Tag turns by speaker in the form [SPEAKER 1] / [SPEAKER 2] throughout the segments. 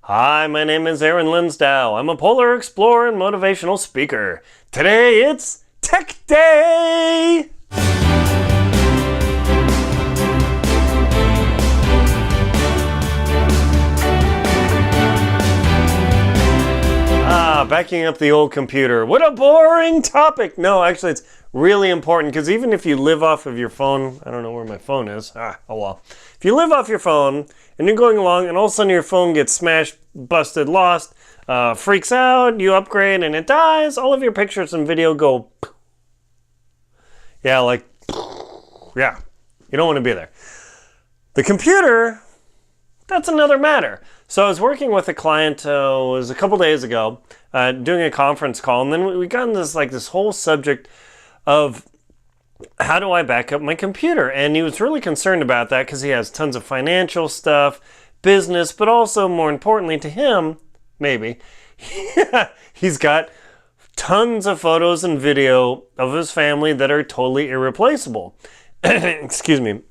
[SPEAKER 1] Hi, my name is Aaron Linsdow. I'm a polar explorer and motivational speaker. Today it's Tech Day! Backing up the old computer. What a boring topic! No, actually it's really important because even if you live off of your phone, I don't know where my phone is. Oh well. If you live off your phone and you're going along and all of a sudden your phone gets smashed, busted, lost, freaks out, you upgrade and it dies, all of your pictures and video go, yeah, like, yeah, you don't want to be there. The computer, that's another matter. So I was working with a client, it was a couple days ago, doing a conference call, and then we got into this whole subject of how do I back up my computer? And he was really concerned about that because he has tons of financial stuff, business, but also more importantly to him, maybe, he's got tons of photos and video of his family that are totally irreplaceable. Excuse me.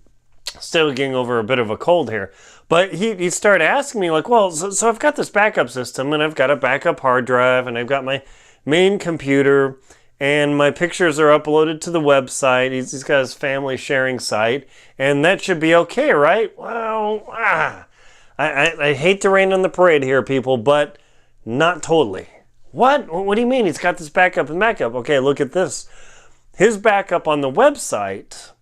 [SPEAKER 1] Still getting over a bit of a cold here. But he started asking me like, well, so I've got this backup system and I've got a backup hard drive and I've got my main computer and my pictures are uploaded to the website. He's got his family sharing site and that should be okay, right? Well, I hate to rain on the parade here, people, but not totally. What? What do you mean? He's got this backup and backup. Okay, look at this. His backup on the website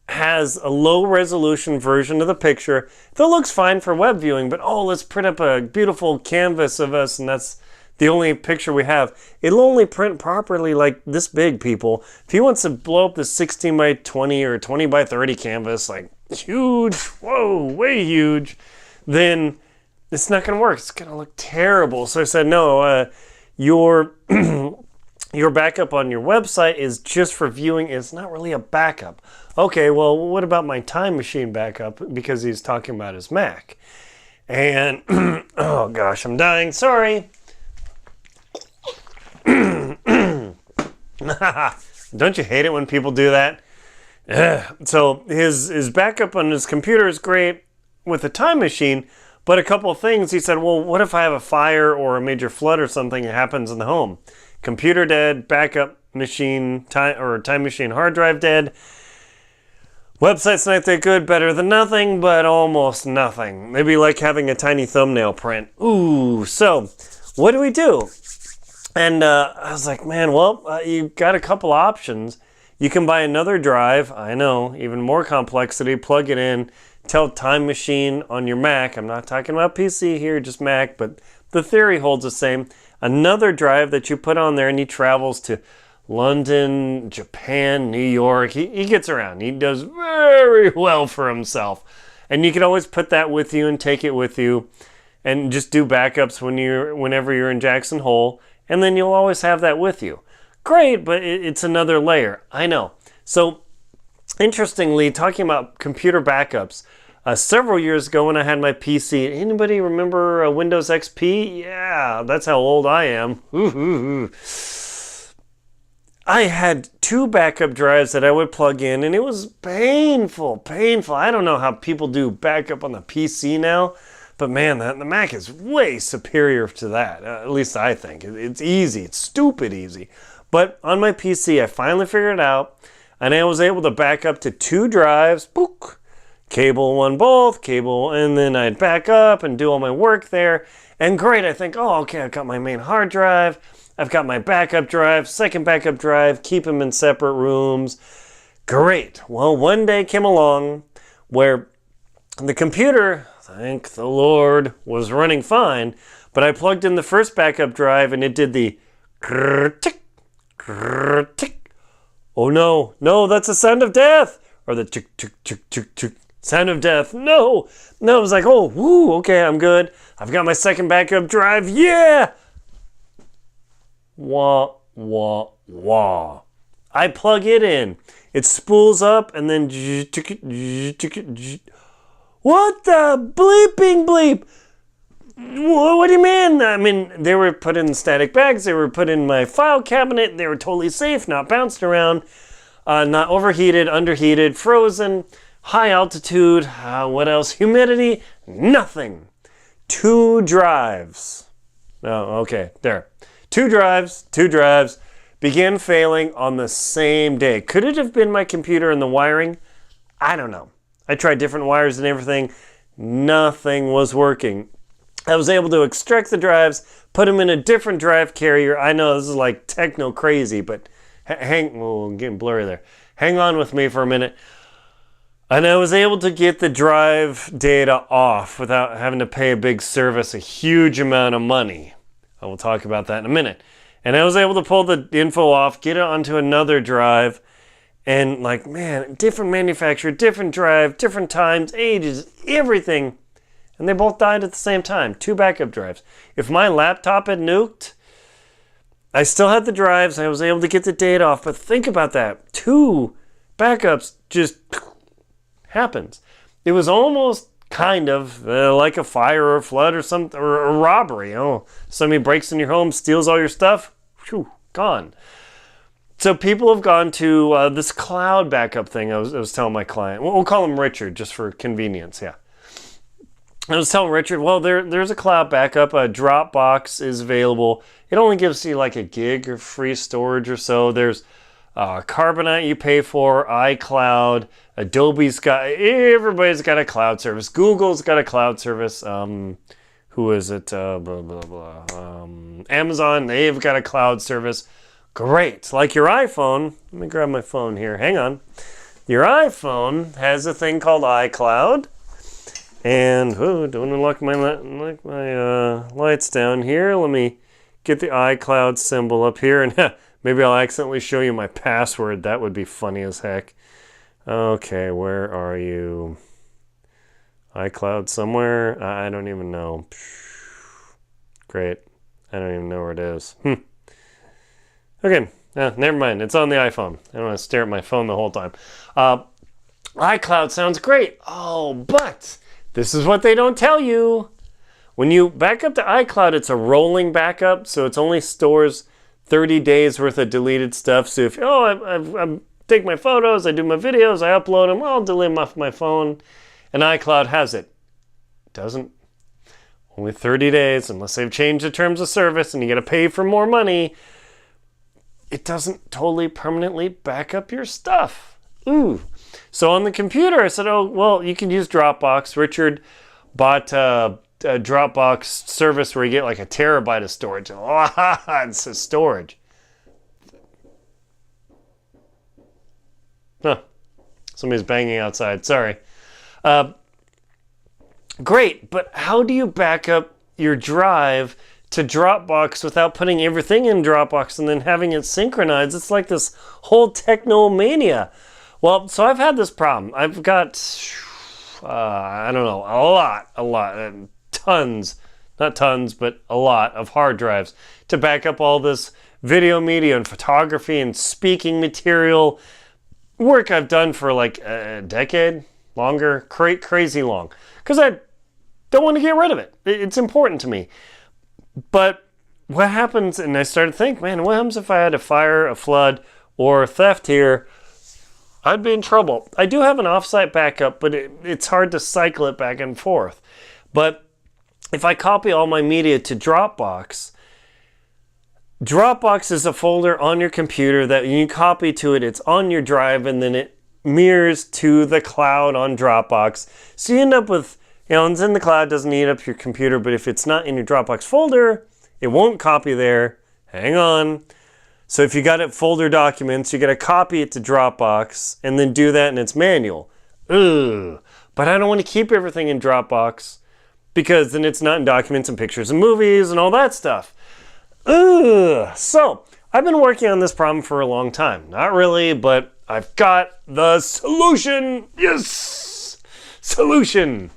[SPEAKER 1] has a low resolution version of the picture that looks fine for web viewing, but let's print up a beautiful canvas of us and that's the only picture we have. It'll only print properly like this big, people. If he wants to blow up the 16 by 20 or 20 by 30 canvas, like huge, whoa, way huge, then it's not going to work. It's going to look terrible. So I said, no, your backup on your website is just for viewing. It's not really a backup. Okay, well, what about my Time Machine backup? Because he's talking about his Mac. And, oh gosh, I'm dying. Sorry. Don't you hate it when people do that? So his backup on his computer is great with the Time Machine, but a couple of things, he said, well, what if I have a fire or a major flood or something that happens in the home? Computer dead, backup machine, Time Machine hard drive dead. Website's not that good, better than nothing, but almost nothing. Maybe like having a tiny thumbnail print. Ooh, so what do we do? And I was like, man, well, you've got a couple options. You can buy another drive. I know, even more complexity. Plug it in. Tell Time Machine on your Mac. I'm not talking about PC here, just Mac, but the theory holds the same. Another drive that you put on there and he travels to London, Japan, New York. He gets around. He does very well for himself. And you can always put that with you and take it with you and just do backups whenever you're in Jackson Hole. And then you'll always have that with you. Great, but it's another layer. I know. So, interestingly, talking about computer backups, several years ago when I had my PC, anybody remember Windows XP? Yeah, that's how old I am. I had 2 backup drives that I would plug in, and it was painful. I don't know how people do backup on the PC now, but man, the Mac is way superior to that. At least I think. It's easy. It's stupid easy. But on my PC, I finally figured it out, and I was able to back up to 2 drives. Book, cable one both, cable, and then I'd back up and do all my work there. And great, I think, okay, I've got my main hard drive. I've got my backup drive, second backup drive, keep them in separate rooms. Great. Well, one day came along where the computer, thank the Lord, was running fine, but I plugged in the first backup drive and it did the tick, tick. Oh no, that's the sound of death. Or the tick, tick, tick, tick, tick, sound of death. No, it was like, okay, I'm good. I've got my second backup drive, yeah! Wah, wah, wah. I plug it in. It spools up and then what the bleeping bleep? What do you mean? I mean, they were put in static bags. They were put in my file cabinet. They were totally safe, not bounced around, not overheated, underheated, frozen, high altitude. What else? Humidity? Nothing. 2 drives. Oh, okay, there. 2 drives began failing on the same day. Could it have been my computer and the wiring? I don't know. I tried different wires and everything. Nothing was working. I was able to extract the drives, put them in a different drive carrier. I know this is like techno crazy, but I'm getting blurry there. Hang on with me for a minute. And I was able to get the drive data off without having to pay a big service a huge amount of money. I will talk about that in a minute. And I was able to pull the info off, get it onto another drive, and like, man, different manufacturer, different drive, different times, ages, everything. And they both died at the same time. 2 backup drives. If my laptop had nuked, I still had the drives. I was able to get the data off. But think about that. 2 backups just happens. It was almost kind of like a fire or a flood or something, or a robbery. Oh, somebody breaks in your home, steals all your stuff. Whew, gone. So people have gone to this cloud backup thing. I was telling my client. We'll call him Richard just for convenience. Yeah. I was telling Richard, well, there's a cloud backup. A Dropbox is available. It only gives you like a gig of free storage or so. There's Carbonite you pay for, iCloud, Adobe's everybody's got a cloud service. Google's got a cloud service. Who is it? Blah, blah, blah. Amazon, they've got a cloud service. Great. Like your iPhone. Let me grab my phone here. Hang on. Your iPhone has a thing called iCloud. And, don't unlock my lights down here. Let me get the iCloud symbol up here. And maybe I'll accidentally show you my password. That would be funny as heck. Okay, where are you? iCloud somewhere? I don't even know. Great. I don't even know where it is. Okay, never mind. It's on the iPhone. I don't want to stare at my phone the whole time. iCloud sounds great. Oh, but this is what they don't tell you. When you back up to iCloud, it's a rolling backup, so it only stores 30 days worth of deleted stuff. So if, I take my photos, I do my videos, I upload them, I'll delete them off my phone, and iCloud has it. Doesn't. Only 30 days, unless they've changed the terms of service and you got to pay for more money. It doesn't totally permanently back up your stuff. Ooh. So on the computer, I said, oh, well, you can use Dropbox. Richard bought a Dropbox service where you get like a terabyte of storage. Oh, it's a storage. Huh. Somebody's banging outside. Sorry. Great, but how do you back up your drive to Dropbox without putting everything in Dropbox and then having it synchronized? It's like this whole technomania. Well, so I've had this problem. I've got, I don't know, a lot, tons, not tons, but a lot of hard drives to back up all this video media and photography and speaking material, work I've done for like a decade, longer, crazy long, because I don't want to get rid of it. It's important to me. But what happens, and I started to think, man, what happens if I had a fire, a flood, or a theft here? I'd be in trouble. I do have an offsite backup, but it's hard to cycle it back and forth. But if I copy all my media to Dropbox, Dropbox is a folder on your computer that you copy to it. It's on your drive, and then it mirrors to the cloud on Dropbox. So you end up with, it's in the cloud, doesn't eat up your computer, but if it's not in your Dropbox folder, it won't copy there. Hang on. So if you got it folder documents, you got to copy it to Dropbox and then do that in its manual. Ugh. But I don't want to keep everything in Dropbox because then it's not in documents and pictures and movies and all that stuff. Ugh. So I've been working on this problem for a long time. Not really, but I've got the solution. Yes! Solution.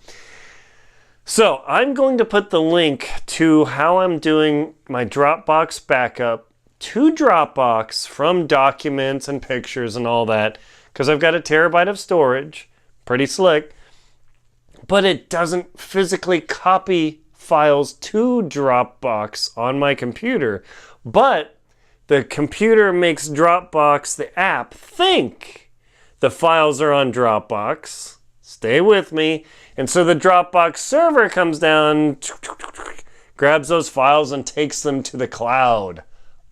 [SPEAKER 1] So I'm going to put the link to how I'm doing my Dropbox backup to Dropbox from documents and pictures and all that, because I've got a terabyte of storage, pretty slick, but it doesn't physically copy files to Dropbox on my computer, but the computer makes Dropbox, the app, think the files are on Dropbox. Stay with me. And so the Dropbox server comes down, grabs those files and takes them to the cloud.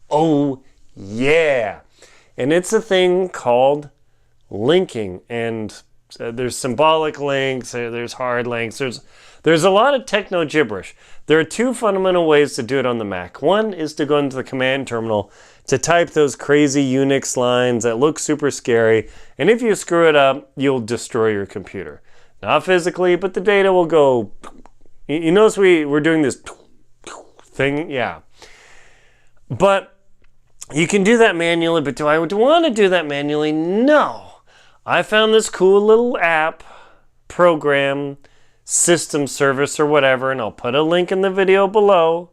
[SPEAKER 1] Oh yeah. And it's a thing called linking. And there's symbolic links, there's hard links, there's a lot of techno gibberish. There are two fundamental ways to do it on the Mac. One is to go into the command terminal to type those crazy Unix lines that look super scary. And if you screw it up, you'll destroy your computer. Not physically, but the data will go. You notice we're doing this thing? Yeah. But you can do that manually, but do I want to do that manually? No. I found this cool little app, program, system service or whatever, and I'll put a link in the video below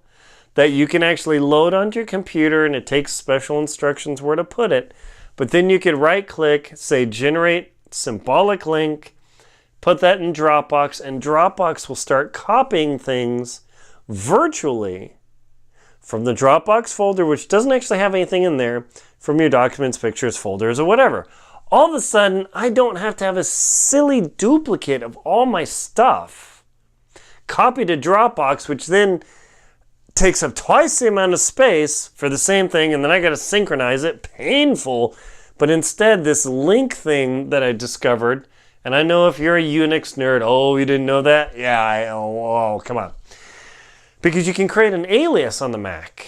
[SPEAKER 1] that you can actually load onto your computer, and it takes special instructions where to put it. But then you can right click, say generate symbolic link, put that in Dropbox, and Dropbox will start copying things virtually from the Dropbox folder, which doesn't actually have anything in there, from your documents, pictures, folders, or whatever. All of a sudden, I don't have to have a silly duplicate of all my stuff copied to Dropbox, which then takes up twice the amount of space for the same thing, and then I got to synchronize it. Painful. But instead, this link thing that I discovered, and I know if you're a Unix nerd, oh, you didn't know that? Yeah, oh, come on. Because you can create an alias on the Mac,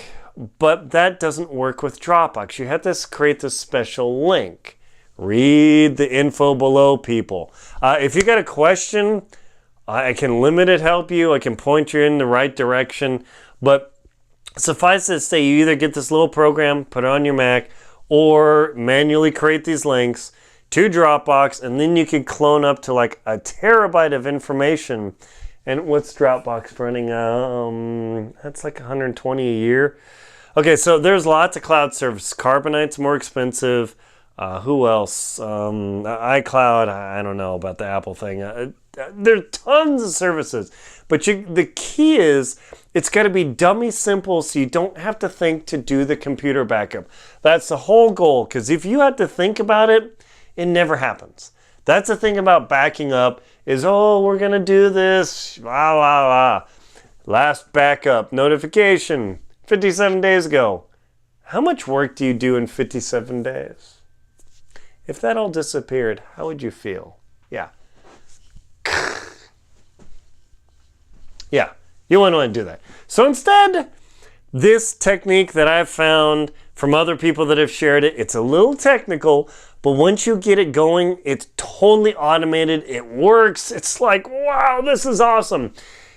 [SPEAKER 1] but that doesn't work with Dropbox. You have to create this special link. Read the info below, people. If you got a question, I can limited help you. I can point you in the right direction. But suffice it to say, you either get this little program, put it on your Mac, or manually create these links to Dropbox, and then you can clone up to like a terabyte of information. And what's Dropbox running? That's like 120 a year. Okay, so there's lots of cloud services. Carbonite's more expensive. Who else? iCloud. I don't know about the Apple thing. There are tons of services. But the key is it's got to be dummy simple so you don't have to think to do the computer backup. That's the whole goal, because if you have to think about it, it never happens. That's the thing about backing up is, oh, we're going to do this. Last backup notification 57 days ago. How much work do you do in 57 days? If that all disappeared, how would you feel? Yeah. Yeah, you wouldn't want to do that. So instead, this technique that I've found from other people that have shared it, it's a little technical, but once you get it going, it's totally automated. It works. It's like, wow, this is awesome.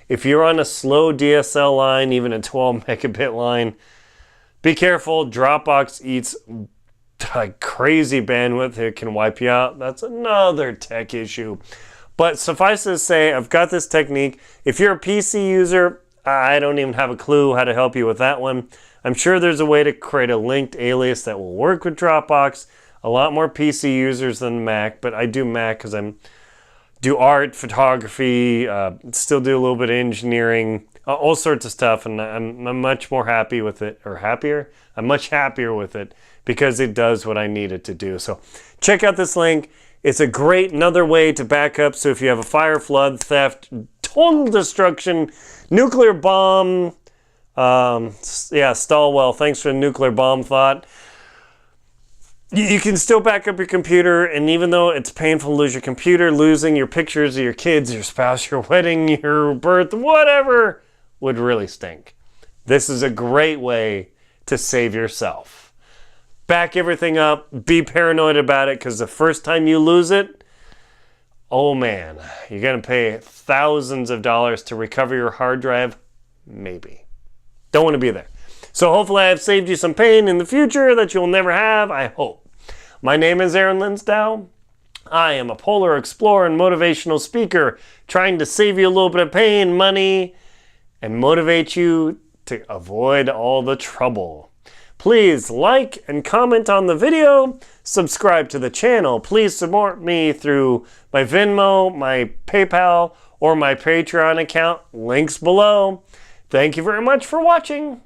[SPEAKER 1] If you're on a slow DSL line, even a 12 megabit line, be careful. Dropbox eats like crazy bandwidth. It can wipe you out. That's another tech issue. But suffice to say, I've got this technique. If you're a PC user, I don't even have a clue how to help you with that one. I'm sure there's a way to create a linked alias that will work with Dropbox. A lot more PC users than Mac, but I do Mac because I do art, photography, still do a little bit of engineering, all sorts of stuff, and I'm much more happy with it, or happier? I'm much happier with it because it does what I need it to do. So check out this link. It's a great another way to back up. So if you have a fire, flood, theft, total destruction, nuclear bomb, Stalwell, thanks for the nuclear bomb thought. You can still back up your computer, and even though it's painful to lose your computer, losing your pictures of your kids, your spouse, your wedding, your birth, whatever, would really stink. This is a great way to save yourself. Back everything up, be paranoid about it, because the first time you lose it, oh man, you're going to pay thousands of dollars to recover your hard drive? Maybe. Don't want to be there. So hopefully I have saved you some pain in the future that you'll never have, I hope. My name is Aaron Linsdau. I am a polar explorer and motivational speaker trying to save you a little bit of pain, money, and motivate you to avoid all the trouble. Please like and comment on the video, subscribe to the channel. Please support me through my Venmo, my PayPal, or my Patreon account. Links below. Thank you very much for watching.